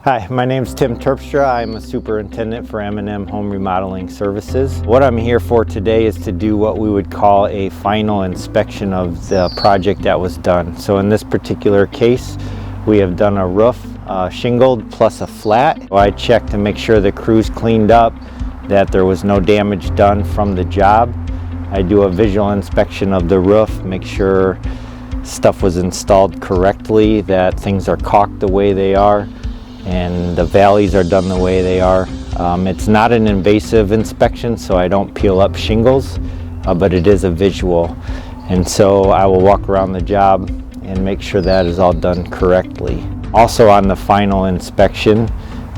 Hi, my name is Tim Terpstra. I'm a superintendent for M&M Home Remodeling Services. What I'm here for today is to do what we would call a final inspection of the project that was done. So in this particular case, we have done a roof, shingled plus a flat. So I checked to make sure the crew's cleaned up, that there was no damage done from the job. I do a visual inspection of the roof, make sure stuff was installed correctly, that things are caulked the way they are, and the valleys are done the way they are. It's not an invasive inspection, so I don't peel up shingles, but it is a visual. And so I will walk around the job and make sure that is all done correctly. Also on the final inspection,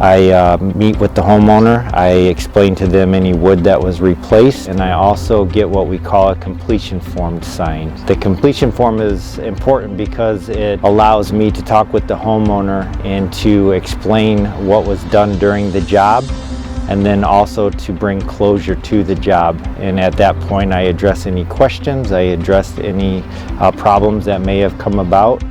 I meet with the homeowner. I explain to them any wood that was replaced, and I also get what we call a completion form signed. The completion form is important because it allows me to talk with the homeowner and to explain what was done during the job, and then also to bring closure to the job. And at that point I address any questions, I address any problems that may have come about.